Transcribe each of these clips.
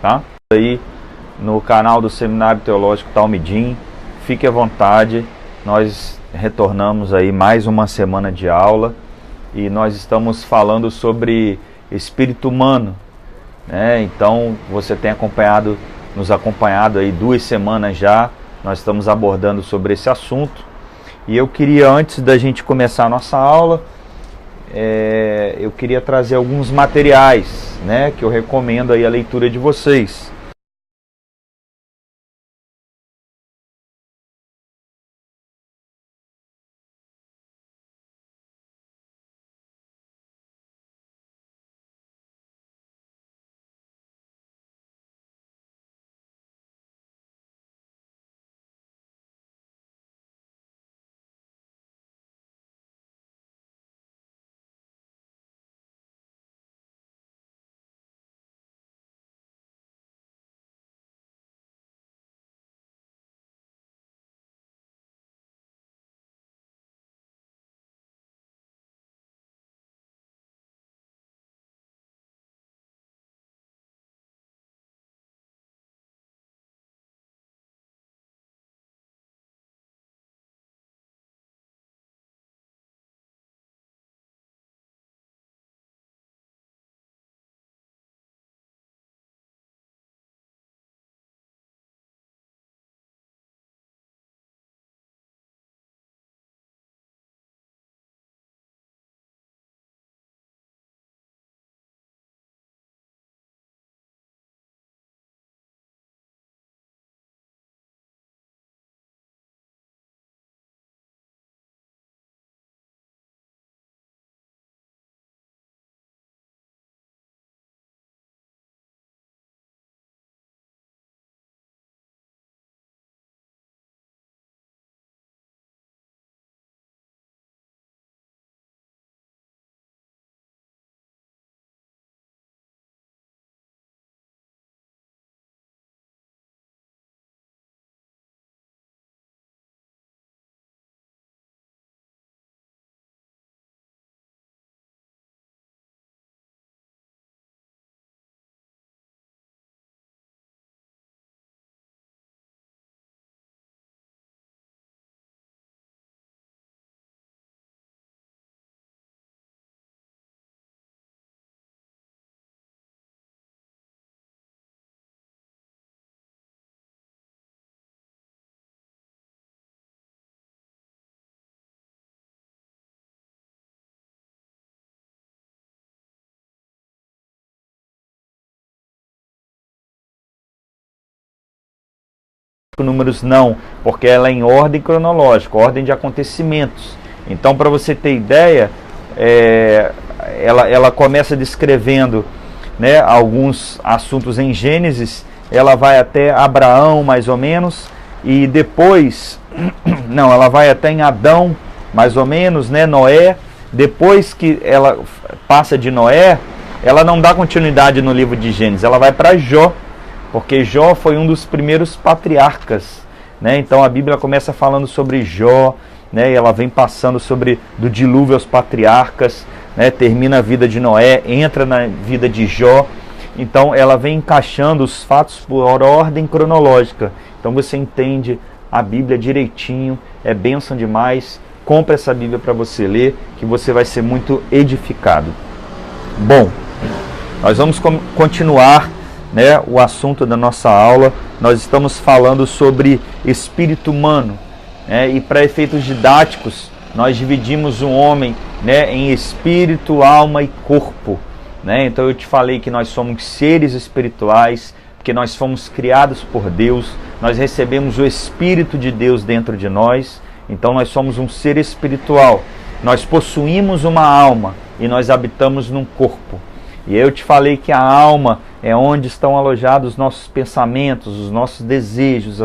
tá? Aí no canal do Seminário Teológico Talmidim, fique à vontade, nós retornamos aí mais uma semana de aula e nós estamos falando sobre espírito humano, né? Então você tem nos acompanhado aí 2 semanas já, nós estamos abordando sobre esse assunto e eu queria, antes da gente começar a nossa aula, eu queria trazer alguns materiais, né, que eu recomendo aí a leitura de vocês. Números não, porque ela é em ordem cronológica, ordem de acontecimentos. Então, para você ter ideia, ela começa descrevendo, né, alguns assuntos em Gênesis, ela vai até Abraão, mais ou menos, e depois, não, ela vai até em Adão, mais ou menos, né, Noé. Depois que ela passa de Noé, ela não dá continuidade no livro de Gênesis, ela vai para Jó, porque Jó foi um dos primeiros patriarcas, né? Então a Bíblia começa falando sobre Jó, né? E ela vem passando do dilúvio aos patriarcas, né? Termina a vida de Noé, entra na vida de Jó. Então ela vem encaixando os fatos por ordem cronológica. Então você entende a Bíblia direitinho, é bênção demais. Compre essa Bíblia para você ler, que você vai ser muito edificado. Bom, nós vamos continuar, né, o assunto da nossa aula. Nós estamos falando sobre espírito humano, né, e para efeitos didáticos nós dividimos o homem, né, em espírito, alma e corpo, né? Então eu te falei que nós somos seres espirituais, porque nós fomos criados por Deus, nós recebemos o Espírito de Deus dentro de nós, então nós somos um ser espiritual, nós possuímos uma alma e nós habitamos num corpo. E eu te falei que a alma é onde estão alojados os nossos pensamentos, os nossos desejos,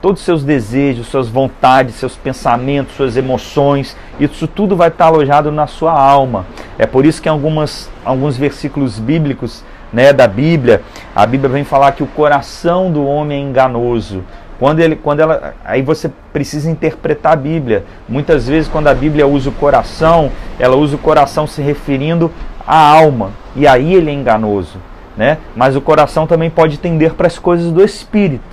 todos os seus desejos, suas vontades, seus pensamentos, suas emoções, isso tudo vai estar alojado na sua alma. É por isso que em alguns versículos bíblicos, né, da Bíblia, a Bíblia vem falar que o coração do homem é enganoso. Aí você precisa interpretar a Bíblia. Muitas vezes quando a Bíblia usa o coração, ela usa o coração se referindo à alma, e aí ele é enganoso. né? Mas o coração também pode tender para as coisas do espírito.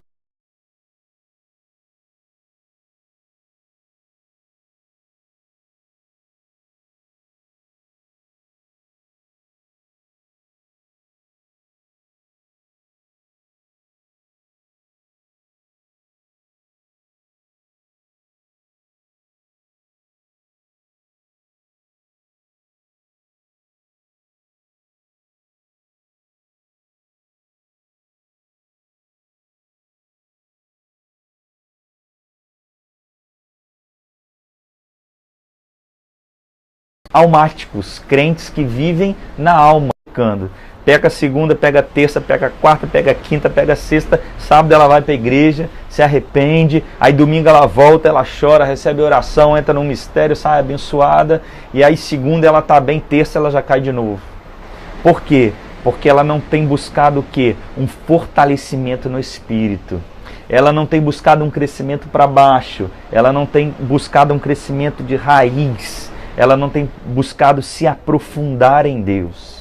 Almáticos, crentes que vivem na alma, pecando. Pega a segunda, pega a terça, pega a quarta, pega a quinta, pega a sexta, sábado ela vai para a igreja, se arrepende, aí domingo ela volta, ela chora, recebe oração, entra num mistério, sai abençoada, e aí segunda ela está bem, terça ela já cai de novo. Por quê? Porque ela não tem buscado o quê? Um fortalecimento no espírito. Ela não tem buscado um crescimento para baixo, ela não tem buscado um crescimento de raiz, ela não tem buscado se aprofundar em Deus.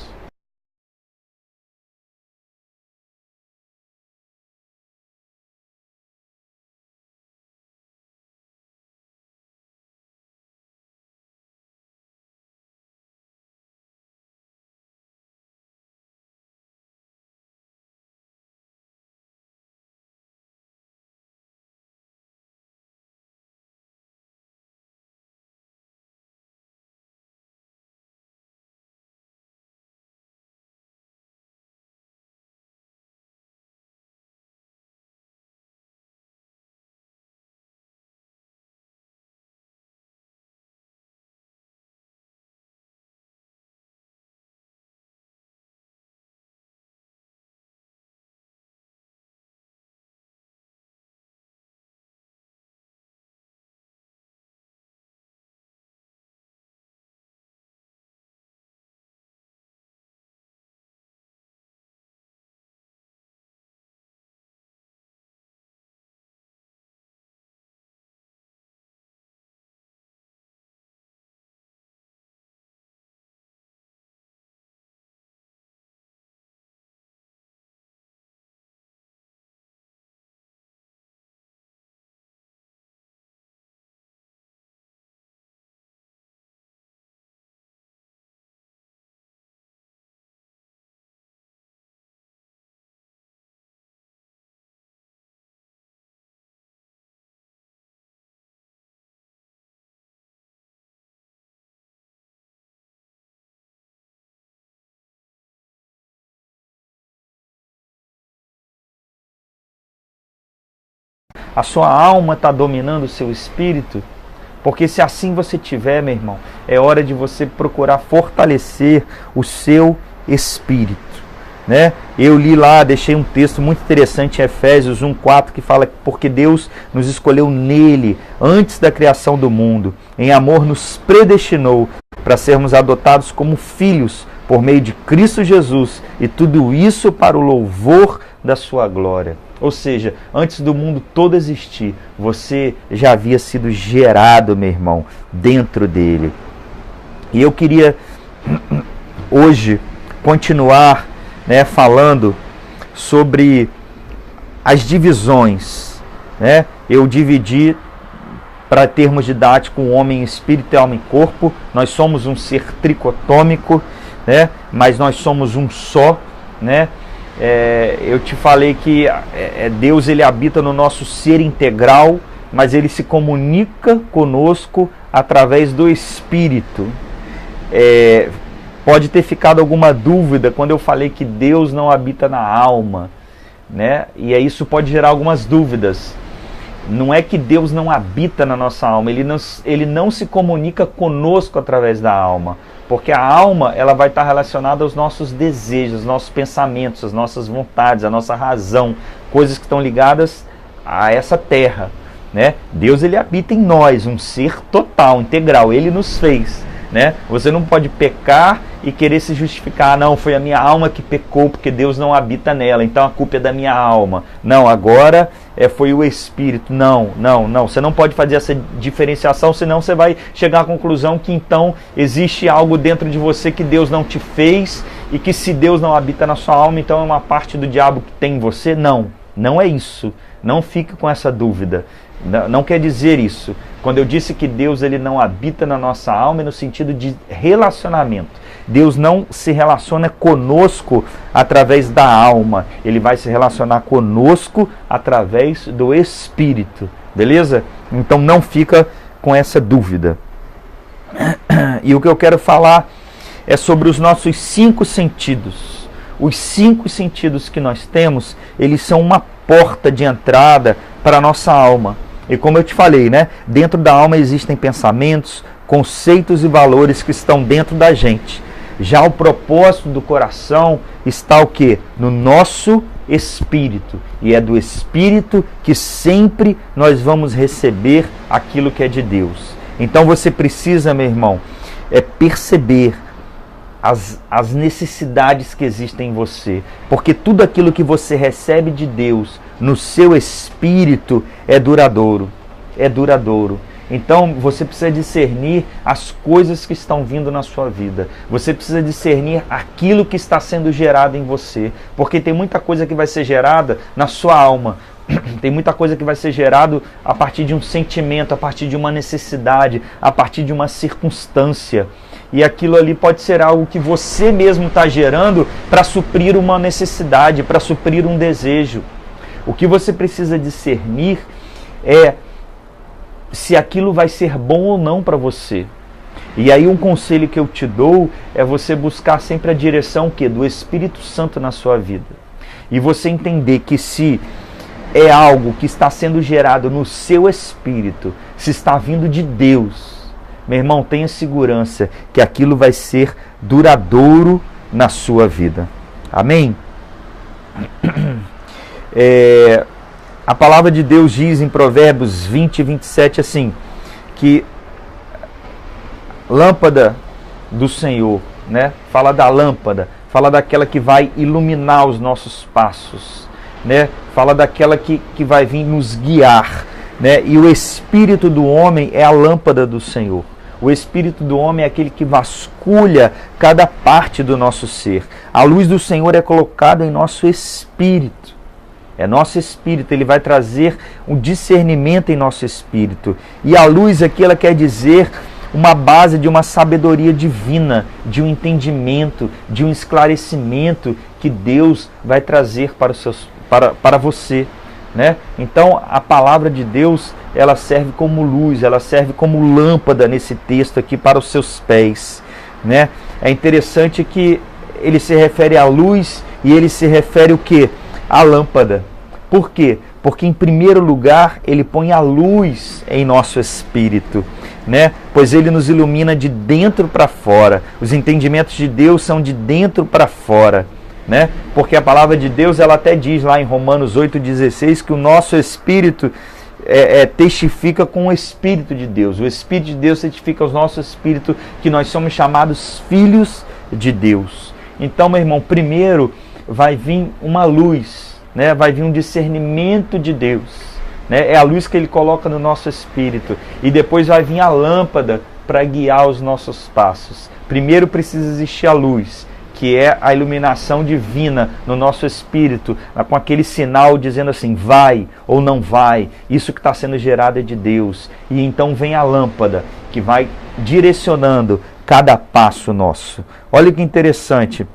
A sua alma está dominando o seu espírito? Porque se assim você tiver, meu irmão, é hora de você procurar fortalecer o seu espírito, né? Eu li lá, deixei um texto muito interessante em Efésios 1:4 que fala que porque Deus nos escolheu nele antes da criação do mundo, em amor nos predestinou para sermos adotados como filhos por meio de Cristo Jesus, e tudo isso para o louvor da sua glória. Ou seja, antes do mundo todo existir, você já havia sido gerado, meu irmão, dentro dele. E eu queria hoje continuar, né, falando sobre as divisões, né? Eu dividi para termos didáticos homem, espírito e alma e corpo. Nós somos um ser tricotômico, né? Mas nós somos um só, né? Eu te falei que Deus ele habita no nosso ser integral, mas ele se comunica conosco através do Espírito. Pode ter ficado alguma dúvida quando eu falei que Deus não habita na alma, né? E isso pode gerar algumas dúvidas. Não é que Deus não habita na nossa alma, ele não se comunica conosco através da alma. Porque a alma ela vai estar relacionada aos nossos desejos, aos nossos pensamentos, às nossas vontades, à nossa razão, coisas que estão ligadas a essa terra, né? Deus ele habita em nós, um ser total, integral, ele nos fez, né? Você não pode pecar e querer se justificar. Não, foi a minha alma que pecou porque Deus não habita nela, então a culpa é da minha alma. Não, agora foi o Espírito. Não. Você não pode fazer essa diferenciação, senão você vai chegar à conclusão que então existe algo dentro de você que Deus não te fez e que se Deus não habita na sua alma, então é uma parte do diabo que tem em você. Não é isso. Não fique com essa dúvida. Não quer dizer isso. Quando eu disse que Deus ele não habita na nossa alma, é no sentido de relacionamento. Deus não se relaciona conosco através da alma. Ele vai se relacionar conosco através do Espírito. Beleza? Então não fica com essa dúvida. E o que eu quero falar é sobre os nossos 5 sentidos. Os 5 sentidos que nós temos, eles são uma porta de entrada para a nossa alma. E como eu te falei, né? Dentro da alma existem pensamentos, conceitos e valores que estão dentro da gente. Já o propósito do coração está o quê? No nosso espírito. E é do Espírito que sempre nós vamos receber aquilo que é de Deus. Então você precisa, meu irmão, perceber as necessidades que existem em você. Porque tudo aquilo que você recebe de Deus no seu espírito é duradouro. É duradouro. Então você precisa discernir as coisas que estão vindo na sua vida. Você precisa discernir aquilo que está sendo gerado em você. Porque tem muita coisa que vai ser gerada na sua alma. Tem muita coisa que vai ser gerado a partir de um sentimento, a partir de uma necessidade, a partir de uma circunstância. E aquilo ali pode ser algo que você mesmo está gerando para suprir uma necessidade, para suprir um desejo. O que você precisa discernir é se aquilo vai ser bom ou não para você. E aí um conselho que eu te dou é você buscar sempre a direção do Espírito Santo na sua vida. E você entender que se é algo que está sendo gerado no seu espírito, se está vindo de Deus, meu irmão, tenha segurança que aquilo vai ser duradouro na sua vida. Amém? A palavra de Deus diz em Provérbios 20 e 27 assim, que lâmpada do Senhor, né? Fala da lâmpada, fala daquela que vai iluminar os nossos passos, né? Fala daquela que vai vir nos guiar, né? E o Espírito do homem é a lâmpada do Senhor. O Espírito do homem é aquele que vasculha cada parte do nosso ser. A luz do Senhor é colocada em nosso espírito. É nosso espírito, ele vai trazer um discernimento em nosso espírito. E a luz aqui, ela quer dizer uma base de uma sabedoria divina, de um entendimento, de um esclarecimento que Deus vai trazer para você. Né? Então a palavra de Deus, ela serve como luz, ela serve como lâmpada nesse texto aqui para os seus pés. Né? É interessante que ele se refere à luz e ele se refere o quê? À lâmpada. Por quê? Porque em primeiro lugar ele põe a luz em nosso espírito, né? Pois ele nos ilumina de dentro para fora. Os entendimentos de Deus são de dentro para fora, né? Porque a palavra de Deus, ela até diz lá em Romanos 8,16 que o nosso espírito testifica com o Espírito de Deus. O Espírito de Deus testifica ao nosso espírito que nós somos chamados filhos de Deus. Então, meu irmão, primeiro vai vir uma luz, né? Vai vir um discernimento de Deus, né? É a luz que ele coloca no nosso espírito. E depois vai vir a lâmpada para guiar os nossos passos. Primeiro precisa existir a luz, que é a iluminação divina no nosso espírito, com aquele sinal dizendo assim, vai ou não vai, isso que está sendo gerado é de Deus. E então vem a lâmpada, que vai direcionando cada passo nosso. Olha que interessante,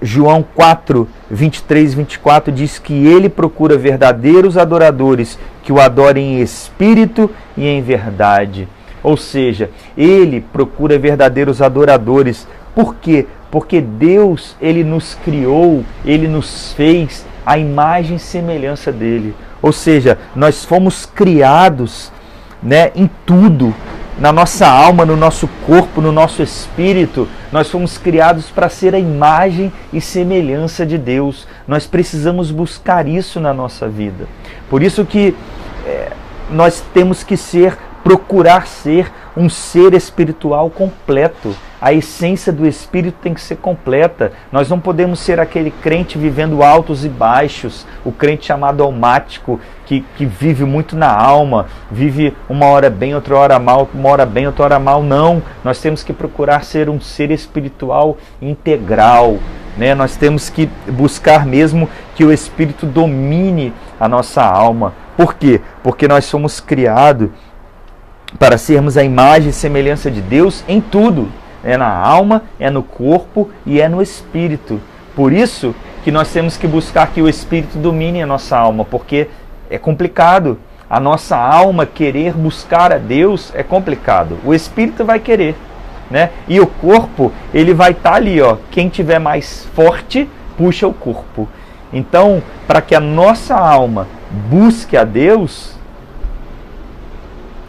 João 4, 23 e 24 diz que ele procura verdadeiros adoradores que o adorem em espírito e em verdade. Ou seja, ele procura verdadeiros adoradores. Por quê? Porque Deus, ele nos criou, ele nos fez à imagem e semelhança dele. Ou seja, nós fomos criados, né, em tudo, na nossa alma, no nosso corpo, no nosso espírito. Nós fomos criados para ser a imagem e semelhança de Deus. Nós precisamos buscar isso na nossa vida. Por isso que nós temos que procurar ser um ser espiritual completo. A essência do Espírito tem que ser completa. Nós não podemos ser aquele crente vivendo altos e baixos, o crente chamado almático, que vive muito na alma, vive uma hora bem, outra hora mal, uma hora bem, outra hora mal. Não, nós temos que procurar ser um ser espiritual integral, né? Nós temos que buscar mesmo que o Espírito domine a nossa alma. Por quê? Porque nós somos criados para sermos a imagem e semelhança de Deus em tudo. É na alma, é no corpo e é no Espírito. Por isso que nós temos que buscar que o Espírito domine a nossa alma, porque é complicado. A nossa alma querer buscar a Deus é complicado. O Espírito vai querer, né? E o corpo, ele vai estar ali, ó. Quem tiver mais forte, puxa o corpo. Então, para que a nossa alma busque a Deus,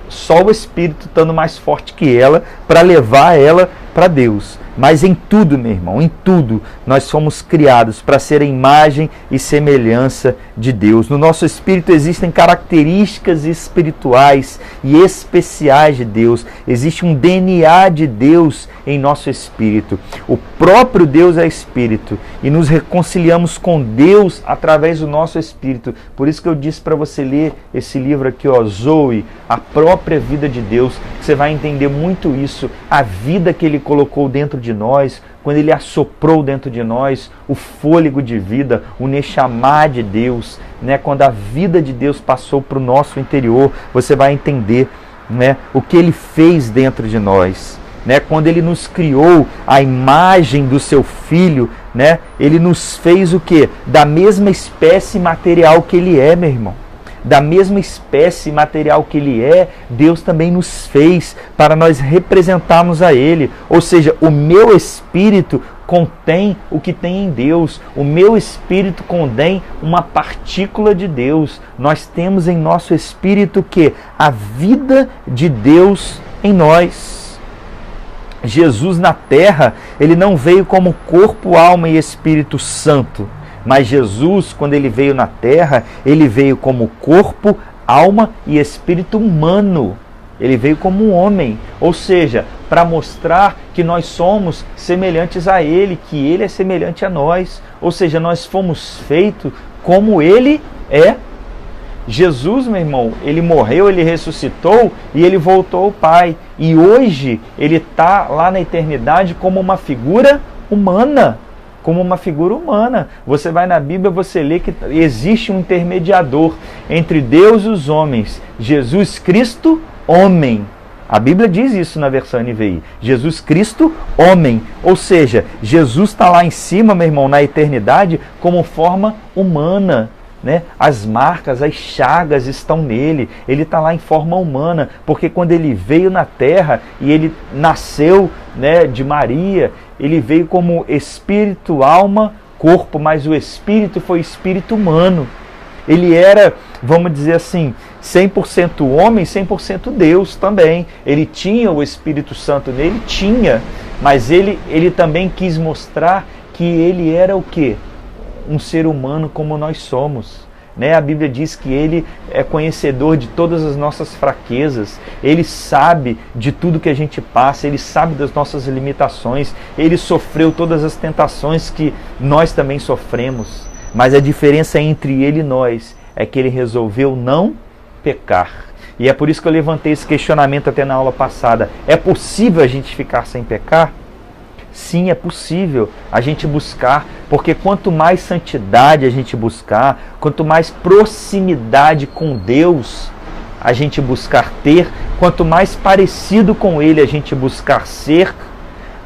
só o Espírito estando mais forte que ela para levar ela para Deus. Mas em tudo, meu irmão, em tudo, nós fomos criados para ser a imagem e semelhança de Deus. No nosso espírito existem características espirituais e especiais de Deus. Existe um DNA de Deus em nosso espírito. O próprio Deus é espírito e nos reconciliamos com Deus através do nosso espírito. Por isso que eu disse para você ler esse livro aqui, ó, Zoe, a própria vida de Deus. Você vai entender muito isso, a vida que Ele colocou dentro de nós, quando Ele assoprou dentro de nós o fôlego de vida, o Neshama de Deus, né? Quando a vida de Deus passou para o nosso interior, você vai entender, né, o que Ele fez dentro de nós, né? Quando Ele nos criou a imagem do Seu Filho, né? Ele nos fez o quê? Da mesma espécie material que Ele é, meu irmão. Da mesma espécie material que Ele é, Deus também nos fez para nós representarmos a Ele. Ou seja, o meu espírito contém o que tem em Deus. O meu espírito contém uma partícula de Deus. Nós temos em nosso espírito o quê? A vida de Deus em nós. Jesus na terra, Ele não veio como corpo, alma e Espírito Santo. Mas Jesus, quando Ele veio na terra, Ele veio como corpo, alma e espírito humano. Ele veio como um homem, ou seja, para mostrar que nós somos semelhantes a Ele, que Ele é semelhante a nós. Ou seja, nós fomos feitos como Ele é. Jesus, meu irmão, Ele morreu, Ele ressuscitou e Ele voltou ao Pai. E hoje Ele está lá na eternidade como uma figura humana. Como uma figura humana. Você vai na Bíblia, você lê que existe um intermediador entre Deus e os homens. Jesus Cristo, homem. A Bíblia diz isso na versão NVI. Jesus Cristo, homem. Ou seja, Jesus está lá em cima, meu irmão, na eternidade, como forma humana. Né? As marcas, as chagas estão nele. Ele está lá em forma humana, porque quando ele veio na terra e ele nasceu, né, de Maria, ele veio como espírito, alma, corpo, mas o espírito foi espírito humano. Ele era, vamos dizer assim, 100% homem, 100% Deus também. Ele tinha o Espírito Santo nele, tinha, mas ele também quis mostrar que ele era o quê? Um ser humano como nós somos, né? A Bíblia diz que Ele é conhecedor de todas as nossas fraquezas, Ele sabe de tudo que a gente passa, Ele sabe das nossas limitações, Ele sofreu todas as tentações que nós também sofremos, mas a diferença entre Ele e nós é que Ele resolveu não pecar. E é por isso que eu levantei esse questionamento até na aula passada. É possível a gente ficar sem pecar? Sim, é possível a gente buscar, porque quanto mais santidade a gente buscar, quanto mais proximidade com Deus a gente buscar ter, quanto mais parecido com Ele a gente buscar ser,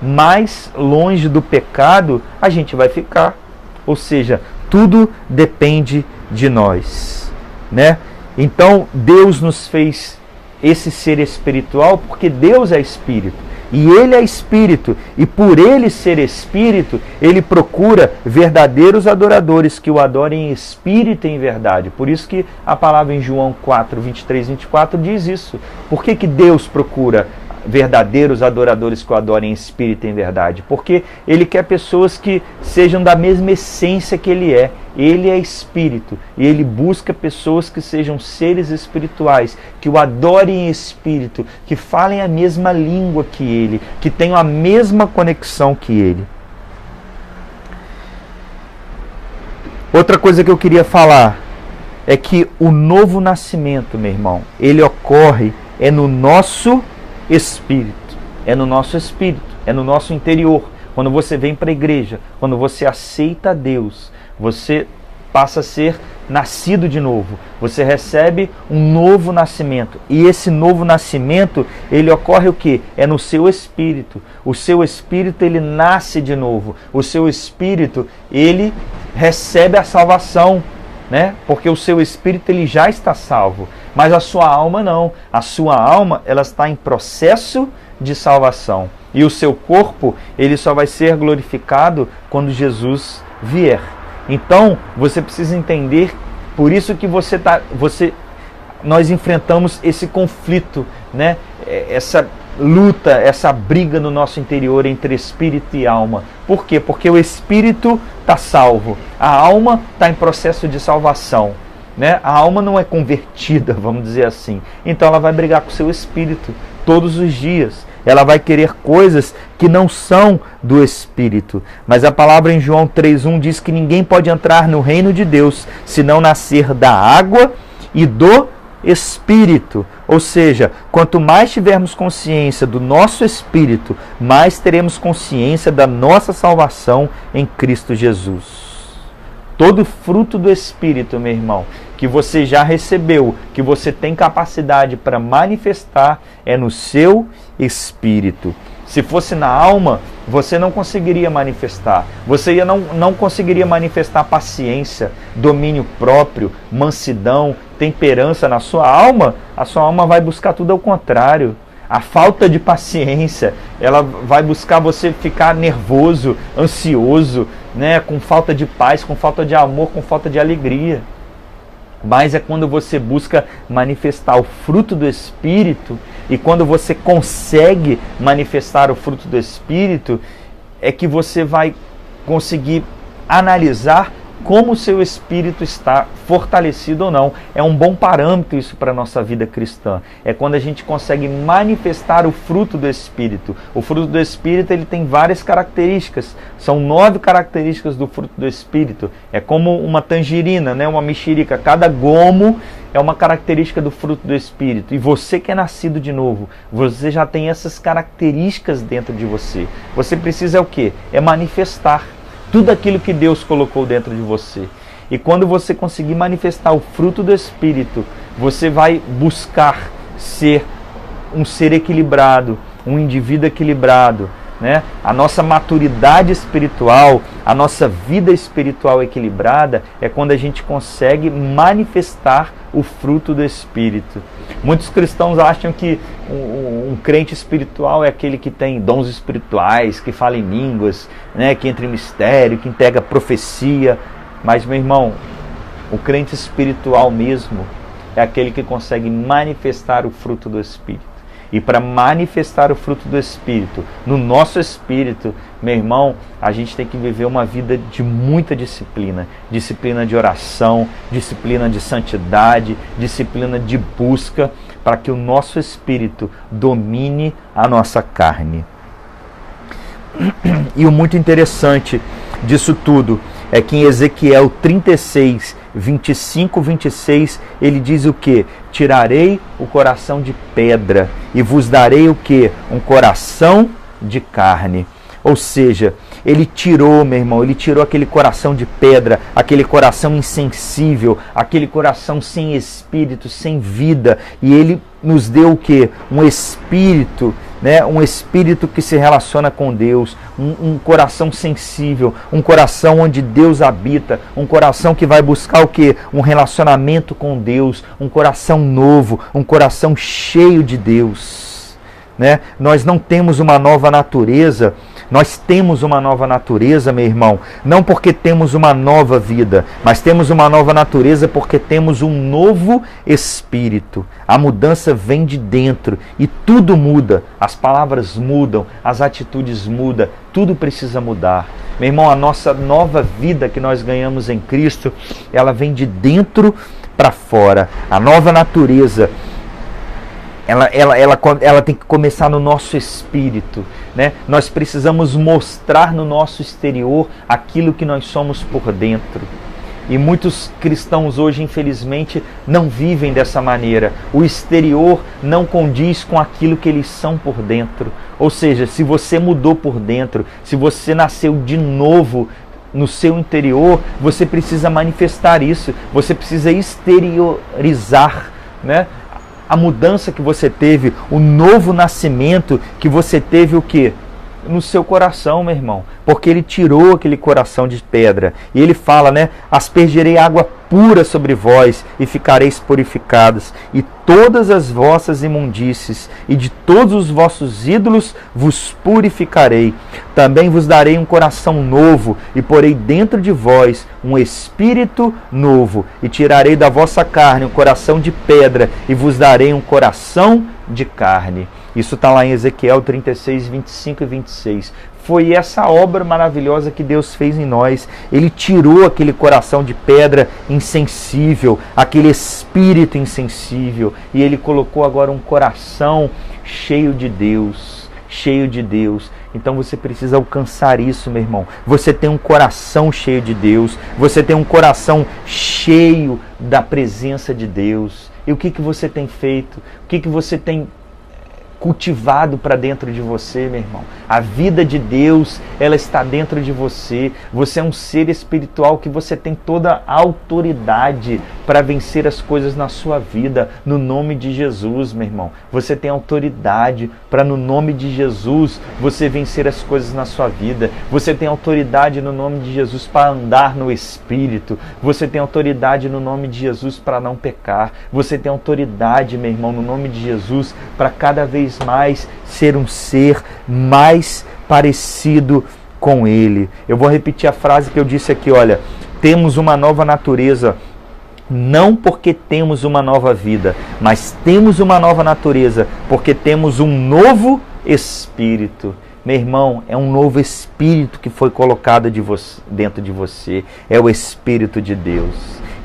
mais longe do pecado a gente vai ficar. Ou seja, tudo depende de nós, né? Então, Deus nos fez esse ser espiritual porque Deus é espírito. E Ele é espírito, e por Ele ser espírito, Ele procura verdadeiros adoradores que o adorem em espírito e em verdade. Por isso que a palavra em João 4, 23 e 24 diz isso. Por que Deus procura verdadeiros adoradores que o adorem em espírito e em verdade? Porque Ele quer pessoas que sejam da mesma essência que Ele é. Ele é espírito e ele busca pessoas que sejam seres espirituais, que o adorem em espírito, que falem a mesma língua que ele, que tenham a mesma conexão que ele. Outra coisa que eu queria falar é que o novo nascimento, meu irmão, ele ocorre no nosso espírito, é no nosso espírito, é no nosso interior. Quando você vem para a igreja, quando você aceita Deus, você passa a ser nascido de novo. Você recebe um novo nascimento. E esse novo nascimento, ele ocorre o quê? É no seu espírito. O seu espírito, ele nasce de novo. O seu espírito, ele recebe a salvação, né? Porque o seu espírito, ele já está salvo. Mas a sua alma não. A sua alma, ela está em processo de salvação. E o seu corpo, ele só vai ser glorificado quando Jesus vier. Então, você precisa entender, por isso que nós enfrentamos esse conflito, né? Essa luta, essa briga no nosso interior entre espírito e alma. Por quê? Porque o espírito está salvo, a alma está em processo de salvação, né? A alma não é convertida, vamos dizer assim. Então ela vai brigar com o seu espírito todos os dias. Ela vai querer coisas que não são do Espírito. Mas a palavra em João 3,1 diz que ninguém pode entrar no reino de Deus se não nascer da água e do Espírito. Ou seja, quanto mais tivermos consciência do nosso Espírito, mais teremos consciência da nossa salvação em Cristo Jesus. Todo fruto do Espírito, meu irmão, que você já recebeu, que você tem capacidade para manifestar, é no seu espírito. Se fosse na alma, você não conseguiria manifestar. Você não conseguiria manifestar paciência, domínio próprio, mansidão, temperança na sua alma. A sua alma vai buscar tudo ao contrário. A falta de paciência, ela vai buscar você ficar nervoso, ansioso, né, com falta de paz, com falta de amor, com falta de alegria. Mas é quando você busca manifestar o fruto do Espírito, e quando você consegue manifestar o fruto do Espírito, é que você vai conseguir analisar como o seu espírito está fortalecido ou não. É um bom parâmetro isso para a nossa vida cristã. É quando a gente consegue manifestar o fruto do Espírito. O fruto do Espírito, ele tem várias características. São 9 características do fruto do Espírito. É como uma tangerina, né? Uma mexerica. Cada gomo é uma característica do fruto do Espírito. E você que é nascido de novo, você já tem essas características dentro de você. Você precisa o quê? É manifestar tudo aquilo que Deus colocou dentro de você. E quando você conseguir manifestar o fruto do Espírito, você vai buscar ser um ser equilibrado, um indivíduo equilibrado, né? A nossa maturidade espiritual, a nossa vida espiritual equilibrada é quando a gente consegue manifestar o fruto do Espírito. Muitos cristãos acham que um crente espiritual é aquele que tem dons espirituais, que fala em línguas, né, que entra em mistério, que entrega profecia. Mas, meu irmão, o crente espiritual mesmo é aquele que consegue manifestar o fruto do Espírito. E para manifestar o fruto do Espírito no nosso espírito, meu irmão, a gente tem que viver uma vida de muita disciplina. Disciplina de oração, disciplina de santidade, disciplina de busca, para que o nosso espírito domine a nossa carne. E o muito interessante disso tudo é que em Ezequiel 36, 25, 26, ele diz o que? Tirarei o coração de pedra e vos darei o que? Um coração de carne. Ou seja, ele tirou, meu irmão, ele tirou aquele coração de pedra, aquele coração insensível, aquele coração sem espírito, sem vida, e ele nos deu o que? Um espírito, né? Um espírito que se relaciona com Deus, um coração sensível, um coração onde Deus habita, um coração que vai buscar o que? Um relacionamento com Deus, um coração novo, um coração cheio de Deus, né? Nós não temos uma nova natureza Nós temos uma nova natureza, meu irmão, não porque temos uma nova vida, mas temos uma nova natureza porque temos um novo espírito. A mudança vem de dentro e tudo muda. As palavras mudam, as atitudes mudam, tudo precisa mudar. Meu irmão, a nossa nova vida que nós ganhamos em Cristo, ela vem de dentro para fora. A nova natureza, ela tem que começar no nosso espírito, né? Nós precisamos mostrar no nosso exterior aquilo que nós somos por dentro. E muitos cristãos hoje, infelizmente, não vivem dessa maneira. O exterior não condiz com aquilo que eles são por dentro. Ou seja, se você mudou por dentro, se você nasceu de novo no seu interior, você precisa manifestar isso. Você precisa exteriorizar, né? A mudança que você teve, o novo nascimento que você teve, o quê? No seu coração, meu irmão, porque ele tirou aquele coração de pedra, e ele fala, né, aspergerei água pura sobre vós, e ficareis purificados, e todas as vossas imundícies, e de todos os vossos ídolos vos purificarei, também vos darei um coração novo, e porei dentro de vós um espírito novo, e tirarei da vossa carne um coração de pedra, e vos darei um coração de carne. Isso está lá em Ezequiel 36, 25 e 26. Foi essa obra maravilhosa que Deus fez em nós. Ele tirou aquele coração de pedra insensível, aquele espírito insensível, e Ele colocou agora um coração cheio de Deus. Cheio de Deus. Então você precisa alcançar isso, meu irmão. Você tem um coração cheio de Deus. Você tem um coração cheio da presença de Deus. E o que você tem feito? O que você tem cultivado para dentro de você, meu irmão? A vida de Deus, ela está dentro de você. Você é um ser espiritual que você tem toda a autoridade para vencer as coisas na sua vida, no nome de Jesus, meu irmão. Você tem autoridade para, no nome de Jesus, você vencer as coisas na sua vida. Você tem autoridade no nome de Jesus para andar no Espírito. Você tem autoridade no nome de Jesus para não pecar. Você tem autoridade, meu irmão, no nome de Jesus, para cada vez mais ser um ser mais parecido com Ele. Eu vou repetir a frase que eu disse aqui, olha, temos uma nova natureza, não porque temos uma nova vida, mas temos uma nova natureza porque temos um novo espírito. Meu irmão, é um novo espírito que foi colocado dentro de você, é o Espírito de Deus.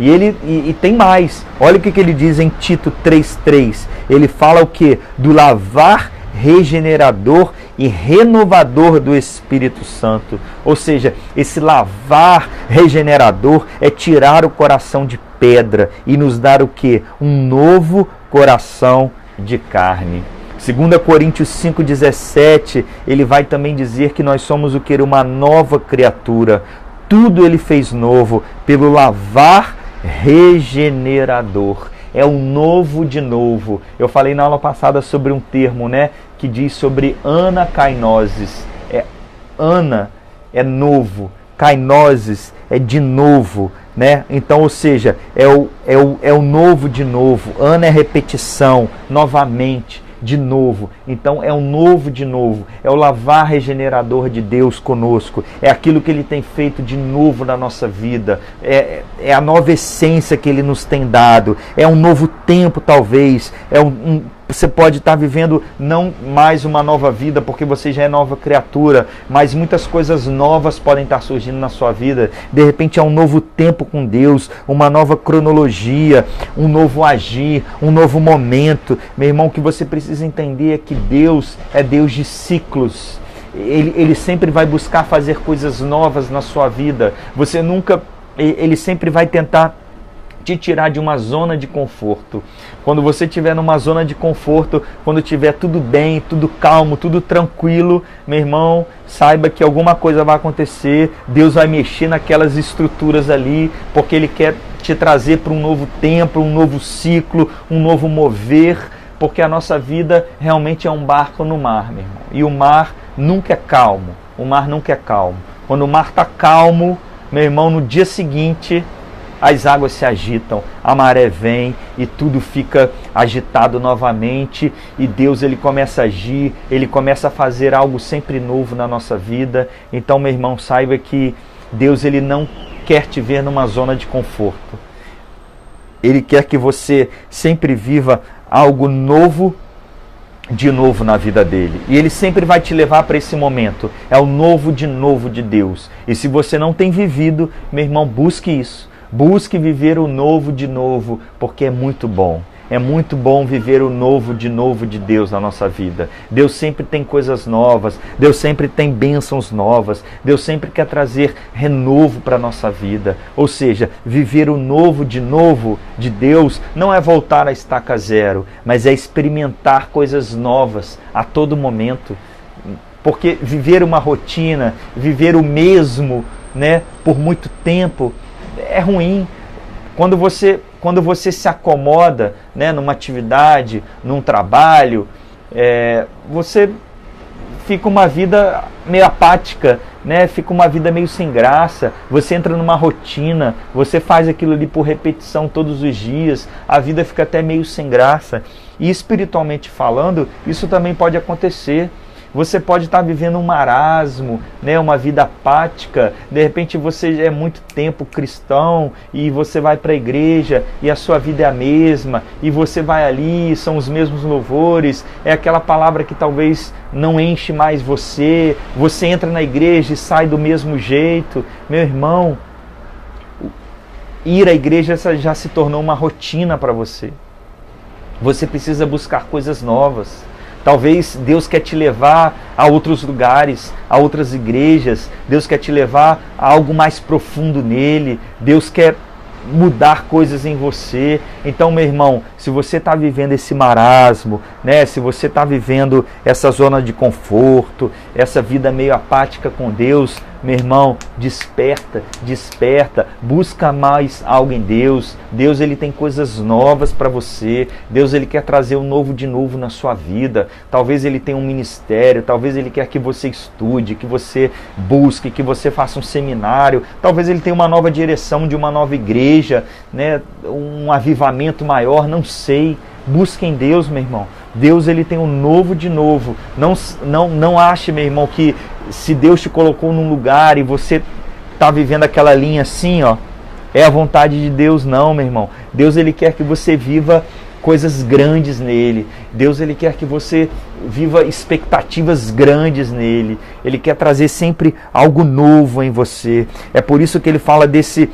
E tem mais, olha o que ele diz em Tito 3,3, ele fala o que? Do lavar regenerador e renovador do Espírito Santo. Ou seja, esse lavar regenerador é tirar o coração de pedra e nos dar o que? Um novo coração de carne. 2 Coríntios 5,17, ele vai também dizer que nós somos o que? Uma nova criatura. Tudo ele fez novo pelo lavar regenerador. É o novo de novo. Eu falei na aula passada sobre um termo, né, que diz sobre anakainosis. Ana é novo, kainosis é de novo, né? Então, ou seja, é o novo de novo. Ana é repetição, novamente, de novo. Então é o novo de novo, é o lavar regenerador de Deus conosco, é aquilo que Ele tem feito de novo na nossa vida, é a nova essência que Ele nos tem dado, é um novo tempo talvez, você pode estar vivendo não mais uma nova vida porque você já é nova criatura, mas muitas coisas novas podem estar surgindo na sua vida. De repente é um novo tempo com Deus, uma nova cronologia, um novo agir, um novo momento. Meu irmão, o que você precisa entender é que Deus é Deus de ciclos. Ele sempre vai buscar fazer coisas novas na sua vida. Ele sempre vai tentar te tirar de uma zona de conforto. Quando você estiver numa zona de conforto, quando estiver tudo bem, tudo calmo, tudo tranquilo, meu irmão, saiba que alguma coisa vai acontecer, Deus vai mexer naquelas estruturas ali, porque Ele quer te trazer para um novo tempo, um novo ciclo, um novo mover, porque a nossa vida realmente é um barco no mar, meu irmão. E o mar nunca é calmo, o mar nunca é calmo. Quando o mar está calmo, meu irmão, no dia seguinte as águas se agitam, a maré vem e tudo fica agitado novamente, e Deus ele começa a agir, ele começa a fazer algo sempre novo na nossa vida. Então, meu irmão, saiba que Deus ele não quer te ver numa zona de conforto. Ele quer que você sempre viva algo novo, de novo na vida dele. E ele sempre vai te levar para esse momento. É o novo de Deus. E se você não tem vivido, meu irmão, busque isso. Busque viver o novo de novo, porque é muito bom. É muito bom viver o novo de Deus na nossa vida. Deus sempre tem coisas novas, Deus sempre tem bênçãos novas, Deus sempre quer trazer renovo para a nossa vida. Ou seja, viver o novo de Deus não é voltar à estaca zero, mas é experimentar coisas novas a todo momento. Porque viver uma rotina, viver o mesmo, né, por muito tempo, é ruim. Quando você se acomoda, né, numa atividade, num trabalho, você fica uma vida meio apática, né? Fica uma vida meio sem graça. Você entra numa rotina, você faz aquilo ali por repetição todos os dias, a vida fica até meio sem graça. E espiritualmente falando, isso também pode acontecer. Você pode estar vivendo um marasmo, né, uma vida apática. De repente você é muito tempo cristão e você vai para a igreja e a sua vida é a mesma. E você vai ali, são os mesmos louvores. É aquela palavra que talvez não enche mais você. Você entra na igreja e sai do mesmo jeito. Meu irmão, ir à igreja já se tornou uma rotina para você. Você precisa buscar coisas novas. Talvez Deus quer te levar a outros lugares, a outras igrejas. Deus quer te levar a algo mais profundo nele. Deus quer mudar coisas em você. Então, meu irmão, se você está vivendo esse marasmo, né? Se você está vivendo essa zona de conforto, essa vida meio apática com Deus, meu irmão, desperta, busca mais algo em Deus. Deus ele tem coisas novas para você. Deus ele quer trazer o novo de novo na sua vida. Talvez ele tenha um ministério, talvez ele quer que você estude, que você busque, que você faça um seminário. Talvez ele tenha uma nova direção de uma nova igreja, né? Um avivamento maior, não sei. Busque em Deus, meu irmão. Deus ele tem um novo de novo. Não ache, meu irmão, que se Deus te colocou num lugar e você está vivendo aquela linha assim, ó, é a vontade de Deus, não, meu irmão. Deus ele quer que você viva coisas grandes nele. Deus ele quer que você viva expectativas grandes nele. Ele quer trazer sempre algo novo em você. É por isso que ele fala desse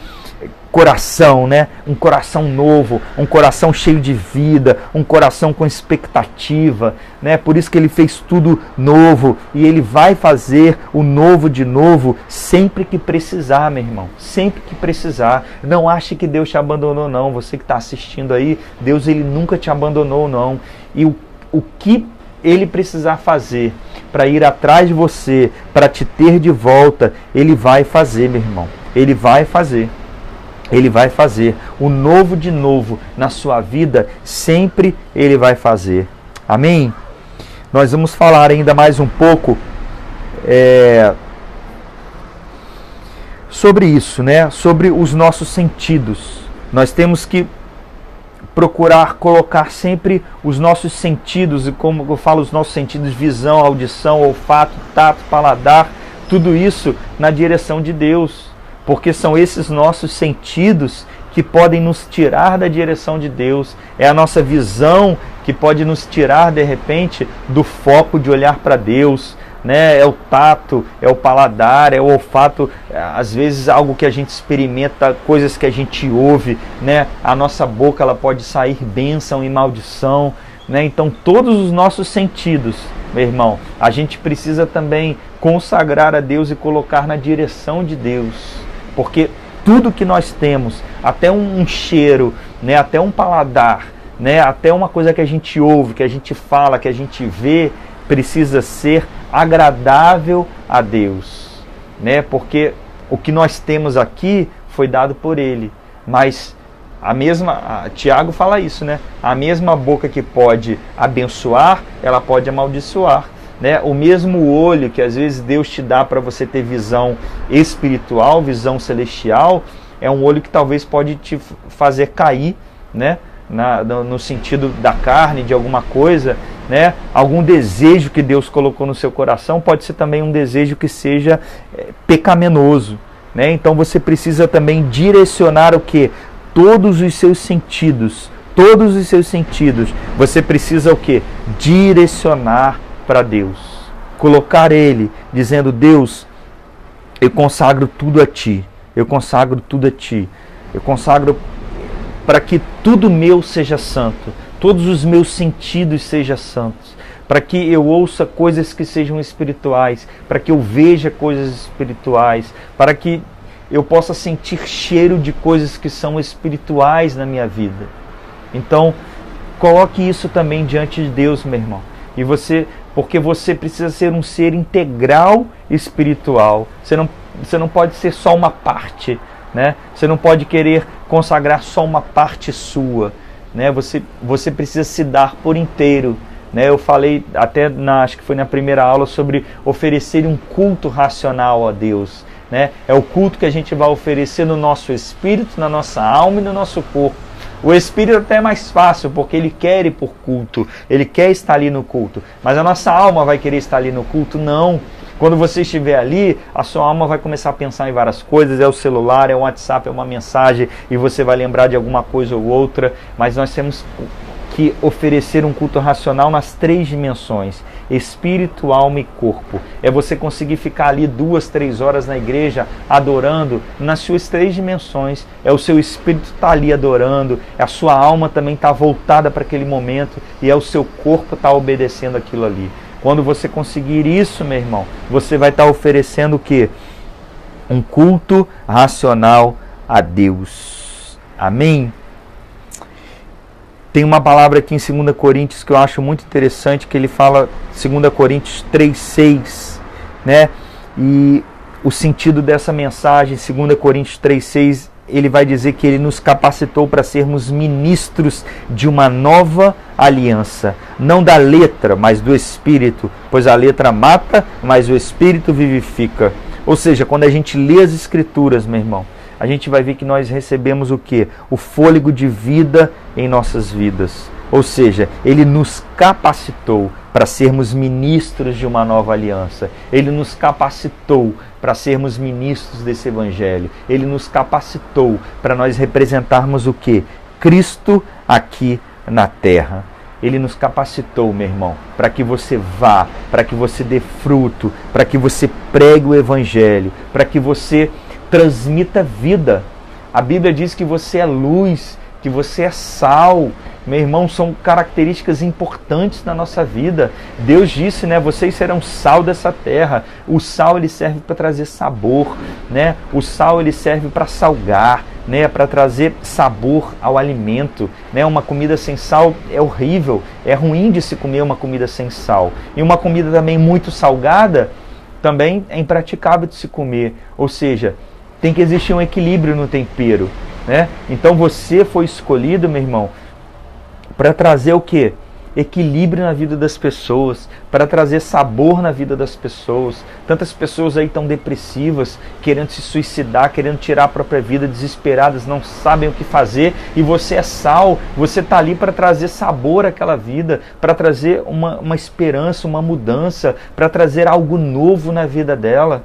coração, né? Um coração novo, um coração cheio de vida, um coração com expectativa, né? Por isso que ele fez tudo novo e ele vai fazer o novo de novo sempre que precisar, meu irmão, sempre que precisar. Não ache que Deus te abandonou, não. Você que está assistindo aí, Deus ele nunca te abandonou, não. E o que ele precisar fazer para ir atrás de você, para te ter de volta, ele vai fazer, meu irmão. Ele vai fazer. Ele vai fazer o novo de novo na sua vida, sempre ele vai fazer. Amém? Nós vamos falar ainda mais um pouco sobre isso, né? Sobre os nossos sentidos. Nós temos que procurar colocar sempre os nossos sentidos, e como eu falo, os nossos sentidos, visão, audição, olfato, tato, paladar, tudo isso na direção de Deus. Porque são esses nossos sentidos que podem nos tirar da direção de Deus. É a nossa visão que pode nos tirar, de repente, do foco de olhar para Deus, né? É o tato, é o paladar, é o olfato, às vezes algo que a gente experimenta, coisas que a gente ouve, né? A nossa boca ela pode sair bênção e maldição, né? Então todos os nossos sentidos, meu irmão, a gente precisa também consagrar a Deus e colocar na direção de Deus. Porque tudo que nós temos, até um cheiro, né, até um paladar, né, até uma coisa que a gente ouve, que a gente fala, que a gente vê, precisa ser agradável a Deus, né? Porque o que nós temos aqui foi dado por Ele. Mas Tiago fala isso, né? A mesma boca que pode abençoar, ela pode amaldiçoar. Né? O mesmo olho que às vezes Deus te dá para você ter visão espiritual, visão celestial, é um olho que talvez pode te fazer cair, né? No sentido da carne, de alguma coisa, né? Algum desejo que Deus colocou no seu coração, pode ser também um desejo que seja pecaminoso, né? Então você precisa também direcionar o quê? Todos os seus sentidos, você precisa o quê? Direcionar para Deus, colocar Ele, dizendo: Deus, eu consagro tudo a Ti, eu consagro para que tudo meu seja santo, todos os meus sentidos sejam santos, para que eu ouça coisas que sejam espirituais, para que eu veja coisas espirituais, para que eu possa sentir cheiro de coisas que são espirituais na minha vida. Então, coloque isso também diante de Deus, meu irmão. Porque você precisa ser um ser integral espiritual. Você não pode ser só uma parte, né? Você não pode querer consagrar só uma parte sua, né? Você precisa se dar por inteiro, né? Eu falei até acho que foi na primeira aula sobre oferecer um culto racional a Deus, né? É o culto que a gente vai oferecer no nosso espírito, na nossa alma e no nosso corpo. O espírito até é mais fácil, porque ele quer ir por culto, ele quer estar ali no culto, mas a nossa alma vai querer estar ali no culto? Não. Quando você estiver ali, a sua alma vai começar a pensar em várias coisas, é o celular, é o WhatsApp, é uma mensagem, e você vai lembrar de alguma coisa ou outra, mas nós temos que oferecer um culto racional nas 3 dimensões, espírito, alma e corpo. É você conseguir ficar ali 2, 3 horas na igreja, adorando, nas suas 3 dimensões. É o seu espírito estar ali adorando, a sua alma também está voltada para aquele momento, e é o seu corpo estar obedecendo aquilo ali. Quando você conseguir isso, meu irmão, você vai estar oferecendo o quê? Um culto racional a Deus. Amém? Tem uma palavra aqui em 2 Coríntios que eu acho muito interessante, que ele fala, 2 Coríntios 3,6, né? E o sentido dessa mensagem, 2 Coríntios 3,6, ele vai dizer que ele nos capacitou para sermos ministros de uma nova aliança, não da letra, mas do Espírito, pois a letra mata, mas o Espírito vivifica. Ou seja, quando a gente lê as Escrituras, meu irmão, a gente vai ver que nós recebemos o quê? O fôlego de vida em nossas vidas. Ou seja, ele nos capacitou para sermos ministros de uma nova aliança. Ele nos capacitou para sermos ministros desse evangelho. Ele nos capacitou para nós representarmos o quê? Cristo aqui na terra. Ele nos capacitou, meu irmão, para que você vá, para que você dê fruto, para que você pregue o evangelho, para que você transmita vida. A Bíblia diz que você é luz, que você é sal. Meu irmão, são características importantes na nossa vida. Deus disse, né, vocês serão sal dessa terra. O sal, ele serve para trazer sabor, né? O sal, ele serve para salgar, né, para trazer sabor ao alimento, né? Uma comida sem sal é horrível, é ruim de se comer uma comida sem sal. E uma comida também muito salgada também é impraticável de se comer. Ou seja, tem que existir um equilíbrio no tempero, né? Então você foi escolhido, meu irmão, para trazer o quê? Equilíbrio na vida das pessoas, para trazer sabor na vida das pessoas. Tantas pessoas aí estão depressivas, querendo se suicidar, querendo tirar a própria vida, desesperadas, não sabem o que fazer, e você é sal, você está ali para trazer sabor àquela vida, para trazer uma esperança, uma mudança, para trazer algo novo na vida dela.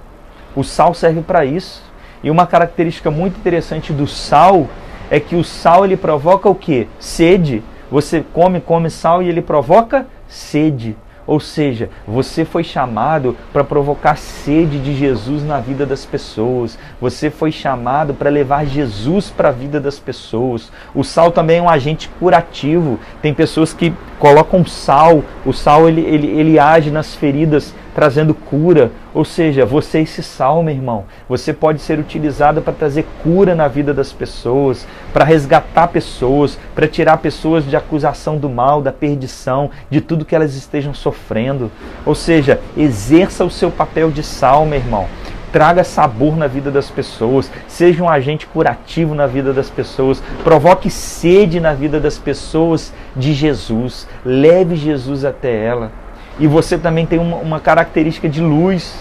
O sal serve para isso. E uma característica muito interessante do sal é que o sal, ele provoca o quê? Sede. Você come sal e ele provoca sede. Ou seja, você foi chamado para provocar sede de Jesus na vida das pessoas. Você foi chamado para levar Jesus para a vida das pessoas. O sal também é um agente curativo. Tem pessoas que colocam sal. O sal ele age nas feridas, trazendo cura. Ou seja, você é esse sal, meu irmão. Você pode ser utilizado para trazer cura na vida das pessoas, para resgatar pessoas, para tirar pessoas de acusação do mal, da perdição, de tudo que elas estejam sofrendo. Ou seja, exerça o seu papel de sal, meu irmão. Traga sabor na vida das pessoas, seja um agente curativo na vida das pessoas, provoque sede na vida das pessoas de Jesus, leve Jesus até ela. E você também tem uma característica de luz.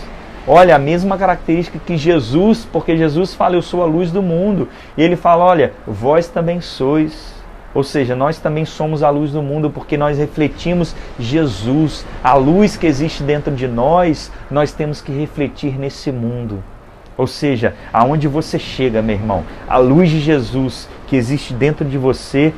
Olha, a mesma característica que Jesus, porque Jesus fala, eu sou a luz do mundo. E ele fala, olha, vós também sois. Ou seja, nós também somos a luz do mundo, porque nós refletimos Jesus. A luz que existe dentro de nós, nós temos que refletir nesse mundo. Ou seja, aonde você chega, meu irmão, a luz de Jesus que existe dentro de você,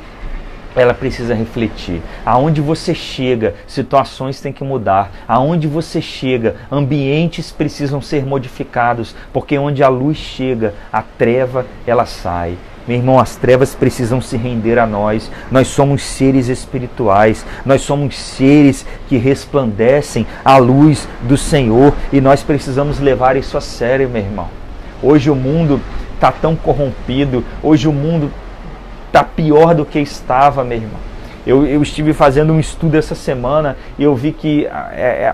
ela precisa refletir. Aonde você chega, situações têm que mudar. Aonde você chega, ambientes precisam ser modificados, porque onde a luz chega, a treva, ela sai. Meu irmão, as trevas precisam se render a nós. Nós somos seres espirituais. Nós somos seres que resplandecem a luz do Senhor. E nós precisamos levar isso a sério, meu irmão. Hoje o mundo está tão corrompido. Hoje o mundo está pior do que estava, meu irmão. Eu estive fazendo um estudo essa semana e eu vi que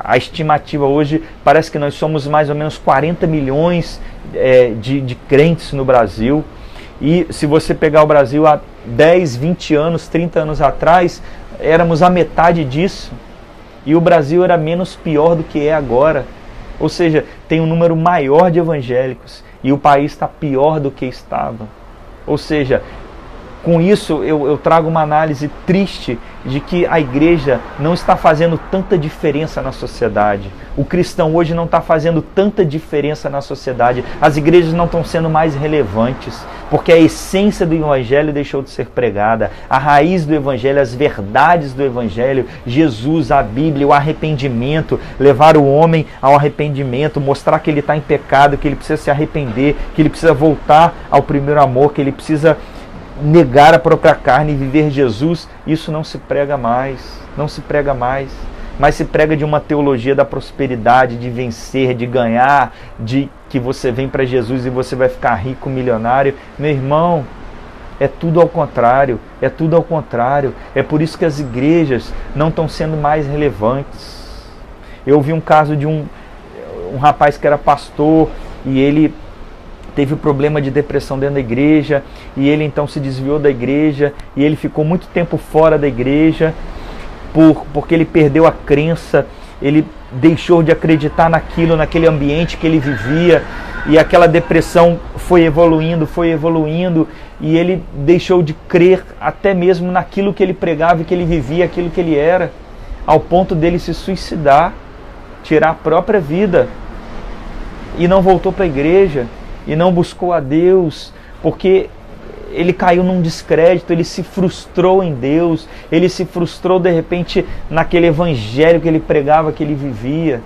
a estimativa hoje parece que nós somos mais ou menos 40 milhões de crentes no Brasil. E se você pegar o Brasil há 10, 20 anos, 30 anos atrás, éramos a metade disso. E o Brasil era menos pior do que é agora. Ou seja, tem um número maior de evangélicos e o país está pior do que estava. Ou seja, com isso eu trago uma análise triste de que a igreja não está fazendo tanta diferença na sociedade. O cristão hoje não está fazendo tanta diferença na sociedade. As igrejas não estão sendo mais relevantes, porque a essência do evangelho deixou de ser pregada. A raiz do evangelho, as verdades do evangelho, Jesus, a Bíblia, o arrependimento, levar o homem ao arrependimento, mostrar que ele está em pecado, que ele precisa se arrepender, que ele precisa voltar ao primeiro amor, que ele precisa negar a própria carne e viver Jesus. Isso não se prega mais, não se prega mais, mas se prega de uma teologia da prosperidade, de vencer, de ganhar, de que você vem para Jesus e você vai ficar rico, milionário. Meu irmão, é tudo ao contrário, é tudo ao contrário. É por isso que as igrejas não estão sendo mais relevantes. Eu vi um caso de um rapaz que era pastor e ele teve problema de depressão dentro da igreja, e ele então se desviou da igreja, e ele ficou muito tempo fora da igreja, porque ele perdeu a crença, ele deixou de acreditar naquele ambiente que ele vivia, e aquela depressão foi evoluindo, e ele deixou de crer até mesmo naquilo que ele pregava e que ele vivia, aquilo que ele era, ao ponto dele se suicidar, tirar a própria vida, e não voltou para a igreja, e não buscou a Deus, porque ele caiu num descrédito, ele se frustrou em Deus, ele se frustrou de repente naquele evangelho que ele pregava, que ele vivia.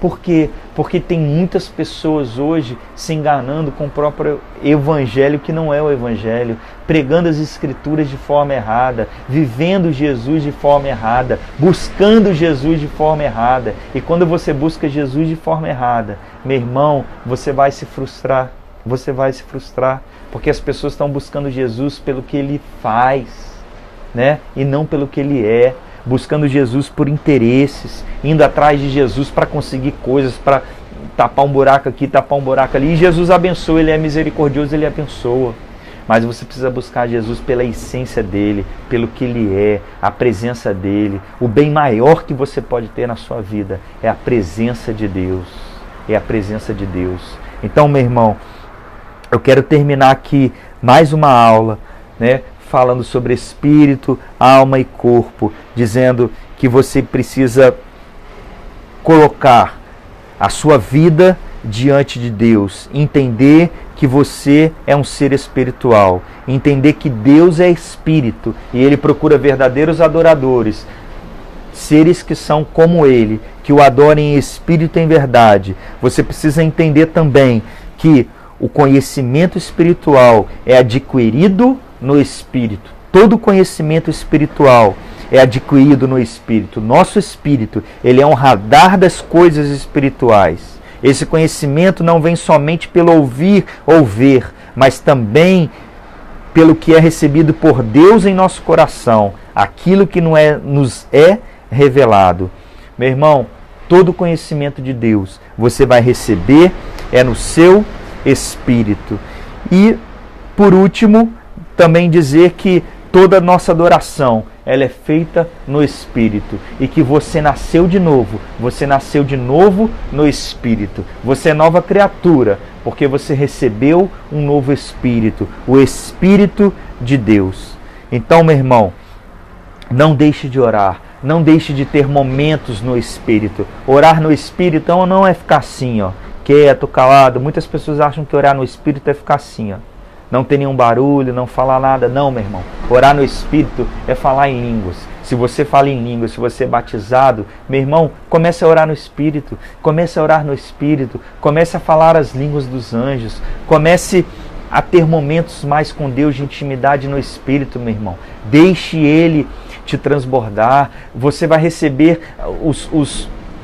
Por quê? Porque tem muitas pessoas hoje se enganando com o próprio evangelho que não é o evangelho, pregando as escrituras de forma errada, vivendo Jesus de forma errada, buscando Jesus de forma errada. E quando você busca Jesus de forma errada, meu irmão, você vai se frustrar. Você vai se frustrar, porque as pessoas estão buscando Jesus pelo que Ele faz, né? E não pelo que Ele é, buscando Jesus por interesses, indo atrás de Jesus para conseguir coisas, para tapar um buraco aqui, tapar um buraco ali. E Jesus abençoa, Ele é misericordioso, Ele abençoa. Mas você precisa buscar Jesus pela essência dEle, pelo que Ele é, a presença dEle. O bem maior que você pode ter na sua vida é a presença de Deus. É a presença de Deus. Então, meu irmão, eu quero terminar aqui mais uma aula, né, falando sobre espírito, alma e corpo, dizendo que você precisa colocar a sua vida diante de Deus, entender que você é um ser espiritual, entender que Deus é espírito e Ele procura verdadeiros adoradores, seres que são como Ele, que o adorem em espírito e em verdade. Você precisa entender também que o conhecimento espiritual é adquirido no Espírito. Todo conhecimento espiritual é adquirido no Espírito. Nosso Espírito, ele é um radar das coisas espirituais. Esse conhecimento não vem somente pelo ouvir ou ver, mas também pelo que é recebido por Deus em nosso coração. Aquilo que nos é revelado. Meu irmão, todo conhecimento de Deus você vai receber no seu Espírito. E, por último, também dizer que toda nossa adoração ela é feita no Espírito. E que você nasceu de novo no Espírito. Você é nova criatura, porque você recebeu um novo Espírito, o Espírito de Deus. Então, meu irmão, não deixe de orar, não deixe de ter momentos no Espírito. Orar no Espírito então, não é ficar assim, ó, quieto, calado. Muitas pessoas acham que orar no Espírito é ficar assim, ó, não ter nenhum barulho, não falar nada. Não, meu irmão. Orar no Espírito é falar em línguas. Se você fala em línguas, se você é batizado, meu irmão, comece a orar no Espírito. Comece a orar no Espírito. Comece a falar as línguas dos anjos. Comece a ter momentos mais com Deus de intimidade no Espírito, meu irmão. Deixe Ele te transbordar. Você vai receber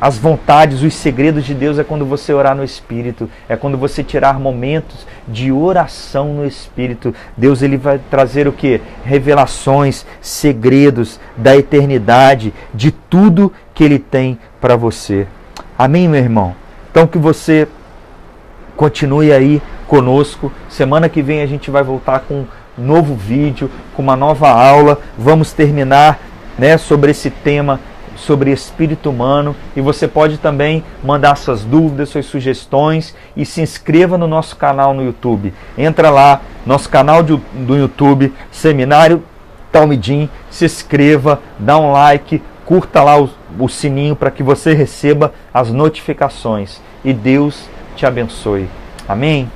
as vontades, os segredos de Deus é quando você orar no Espírito, é quando você tirar momentos de oração no Espírito. Deus ele vai trazer o quê? Revelações, segredos da eternidade, de tudo que Ele tem para você. Amém, meu irmão? Então que você continue aí conosco. Semana que vem a gente vai voltar com um novo vídeo, com uma nova aula. Vamos terminar, né, sobre esse tema, sobre espírito humano, e você pode também mandar suas dúvidas, suas sugestões e se inscreva no nosso canal no YouTube. Entra lá, nosso canal do YouTube, Seminário Talmidim, se inscreva, dá um like, curta lá o sininho para que você receba as notificações e Deus te abençoe. Amém?